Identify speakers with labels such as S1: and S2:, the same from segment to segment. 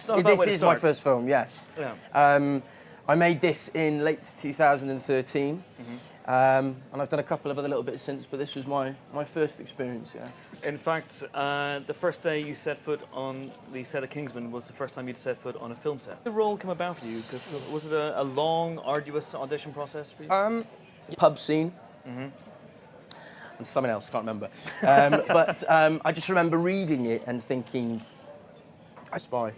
S1: This is my first film, yes.
S2: Yeah.
S1: I made this in late 2013, and I've done a couple of other little bits since, but this was my first experience, yeah.
S2: In fact, the first day you set foot on the set of Kingsman was the first time you'd set foot on a film set. How did the role come about for you? 'Cause was it a long, arduous audition process for you?
S1: Pub scene. And something else, can't remember. But I just remember reading it and thinking, I spy.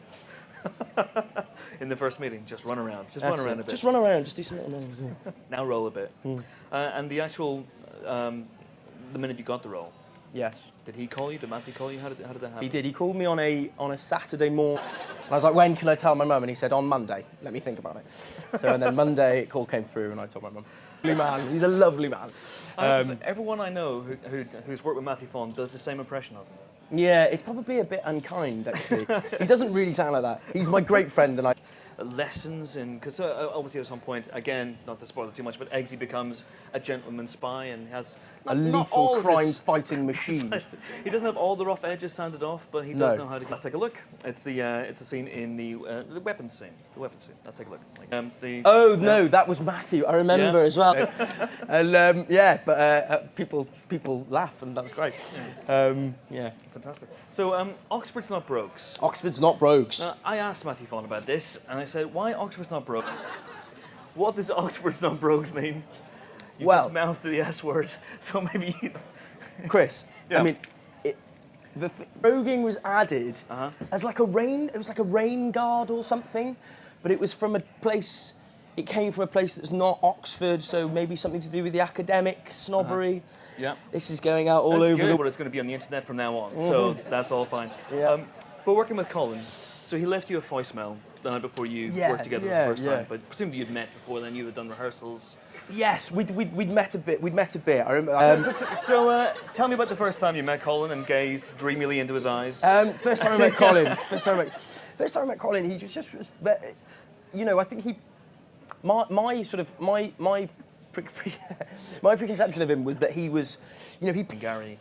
S2: In the first meeting, just run around. Just
S1: That's
S2: run around
S1: it.
S2: a bit.
S1: Just run around, just do something.
S2: Now roll a bit. And the actual, the minute you got the role,
S1: Yes.
S2: did he call you? Did Matthew call you? How did that happen?
S1: He did. He called me on a Saturday morning. And I was like, when can I tell my mum? And he said, on Monday. Let me think about it. So, and then Monday, a call came through and I told my mum. Lovely man. He's a lovely man.
S2: Everyone I know who's worked with Matthew Vaughn does the same impression of him.
S1: Yeah, it's probably a bit unkind, actually. He doesn't really sound like that. He's my great friend and I...
S2: Lessons in, because obviously at some point, again, not to spoil it too much, but Eggsy becomes a gentleman spy and has
S1: A
S2: not all
S1: lethal
S2: of his-
S1: crime-fighting machine.
S2: He doesn't have all the rough edges sanded off, but he does
S1: No.
S2: know how to. Let's take a look. It's the scene in the weapons scene. The weapons scene. Let's take a look.
S1: Oh, no, that was Matthew. I remember
S2: Yeah.
S1: as well. And yeah, but people laugh and that's great. Yeah.
S2: Fantastic. So Oxford's not brogues.
S1: Oxford's not brogues.
S2: I asked Matthew Vaughn about this, and I said, "Why Oxford's not brogue? What does Oxford's not brogues mean?" You
S1: Well-
S2: just mouthed the S word, so maybe.
S1: Chris,
S2: Yeah.
S1: I mean, broguing was added as like it was like a rain guard or something, but it was from a place, it came from a place that's not Oxford, so maybe something to do with the academic snobbery.
S2: Yeah.
S1: This is going out all
S2: That's
S1: over
S2: good, but it's going to be on the internet from now on, so that's all fine.
S1: Yeah.
S2: But working with Colin, so he left you a voicemail the night before you worked together for the first time, but presumably you'd met before then, you had done rehearsals.
S1: Yes, we'd met a bit. I remember.
S2: So tell me about the first time you met Colin and gazed dreamily into his eyes.
S1: First time I met Colin. First time I met Colin, he was just, you know, I think he, my preconception of him was that he was, you know, he.
S2: Gary,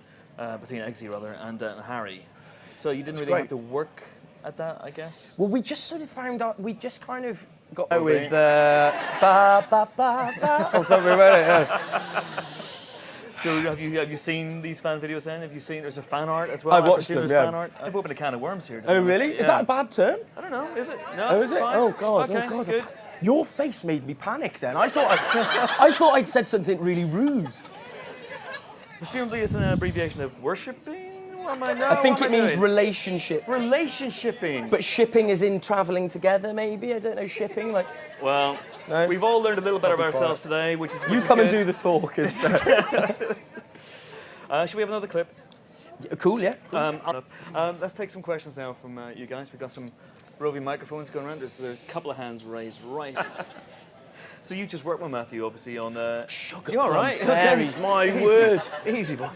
S2: between Eggsy rather, and Harry. So you didn't really
S1: great.
S2: have to work at that, I guess.
S1: Well, we just sort of found out. We just kind of got with ba ba ba ba or something about it. Yeah.
S2: So have you seen these fan videos then? Have you seen there's a fan art as well?
S1: I've watched
S2: presume
S1: them,
S2: there's
S1: yeah.
S2: fan art. I've opened a can of worms here. to
S1: Oh
S2: be honest.
S1: really?
S2: Yeah.
S1: Is that a bad term?
S2: I don't know. Is it? No.
S1: Oh, is it?
S2: Fine.
S1: Oh god!
S2: Okay,
S1: Oh god!
S2: good.
S1: Your face made me panic. Then I thought I'd said something really rude.
S2: Presumably it's an abbreviation of worshipping? What am I now?
S1: I think
S2: What
S1: it
S2: am I
S1: means
S2: doing?
S1: relationship.
S2: Relationshipping.
S1: But shipping is in travelling together, maybe? I don't know, shipping, like...
S2: Well,
S1: No?
S2: we've all learned a little bit
S1: I'll
S2: about
S1: be quiet.
S2: ourselves today, which is
S1: You come and do the talk instead.
S2: Should we have another clip?
S1: Cool, yeah.
S2: Let's take some questions now from you guys. We've got some roving microphones going around. There's a couple of hands raised right. So you just worked with Matthew, obviously, on...
S1: Sugar
S2: You all right?
S1: fairies, my
S2: Easy.
S1: word.
S2: Easy, boy.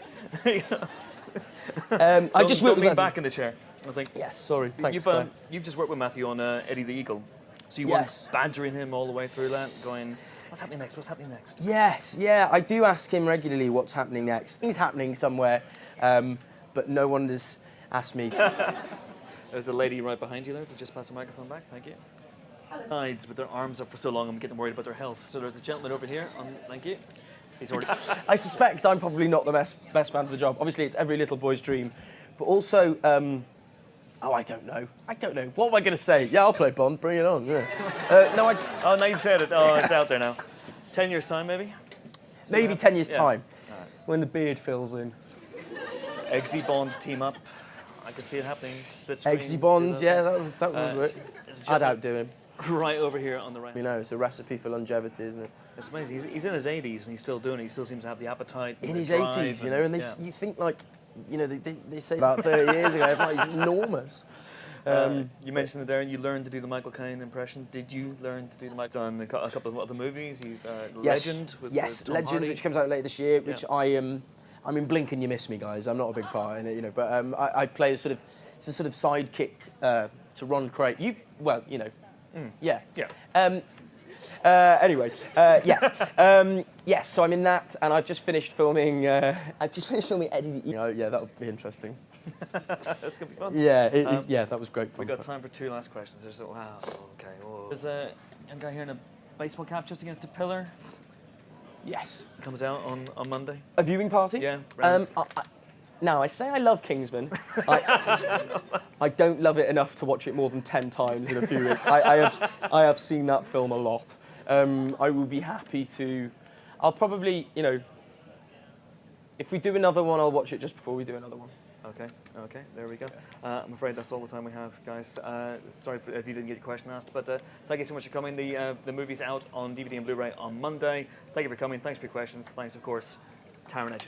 S1: I just
S2: don't
S1: worked
S2: lean
S1: with
S2: back in the chair, I think.
S1: Yes, sorry. Thanks,
S2: You've just worked with Matthew on Eddie the Eagle. So you
S1: Yes.
S2: weren't badgering him all the way through that, going, what's happening next, what's happening next?
S1: Yes, yeah, I do ask him regularly what's happening next. Things happening somewhere, but no one has asked me.
S2: There's a lady right behind you there, if you just pass the microphone back, thank you. Sides with their arms up for so long, I'm getting worried about their health. So there's a gentleman over here, thank you. He's already...
S1: I suspect I'm probably not the best man for the job. Obviously, it's every little boy's dream. But also, oh, I don't know. What am I going to say? Yeah, I'll play Bond. Bring it on. Yeah. No,
S2: Oh, now you've said it. Oh, it's out there now. 10 years' time, maybe?
S1: maybe 10 years'
S2: Yeah.
S1: time, when the beard fills in.
S2: Eggsy Bond team up. I can see it happening. Split screen.
S1: Eggsy Bond,
S2: do
S1: yeah, that was it.
S2: There's a
S1: I'd
S2: gentleman
S1: outdo him.
S2: right over here on the right.
S1: You know, it's a recipe for longevity, isn't it?
S2: It's amazing. He's in his 80s and he's still doing it. He still seems to have the appetite.
S1: In
S2: and
S1: his
S2: the drive
S1: 80s, you know, and
S2: yeah.
S1: you think like, you know, they say about 30 years ago, like, he's enormous.
S2: You mentioned it there, and you learned to do the Michael Caine impression. Did you learn to do the Michael? Done a couple of other movies. You
S1: Yes.
S2: Legend. With Tom
S1: Legend,
S2: Hardy.
S1: which comes out later this year, which I mean, blink and you miss me, guys. I'm not a big part in it, you know, but I play it's a sort of sidekick to Ron Craig. Yeah.
S2: Yeah.
S1: Anyway, yes. Yes, so I'm in that, and I've just finished filming. I've just finished filming Eddie. Yeah, that'll be interesting.
S2: That's gonna be fun.
S1: Yeah, yeah, that was great fun.
S2: We got time for 2 last questions. Wow. Okay. Whoa. There's a young guy here in a baseball cap just against a pillar.
S1: Yes.
S2: Comes out on Monday.
S1: A viewing party?
S2: Yeah.
S1: Now, I say I love Kingsman. I don't love it enough to watch it more than 10 times in a few weeks. I have seen that film a lot. I will be happy to... I'll probably, you know, if we do another one, I'll watch it just before we do another one.
S2: Okay, there we go. I'm afraid that's all the time we have, guys. Sorry if you didn't get your question asked, but thank you so much for coming. The movie's out on DVD and Blu-ray on Monday. Thank you for coming. Thanks for your questions. Thanks, of course, taron Egerton.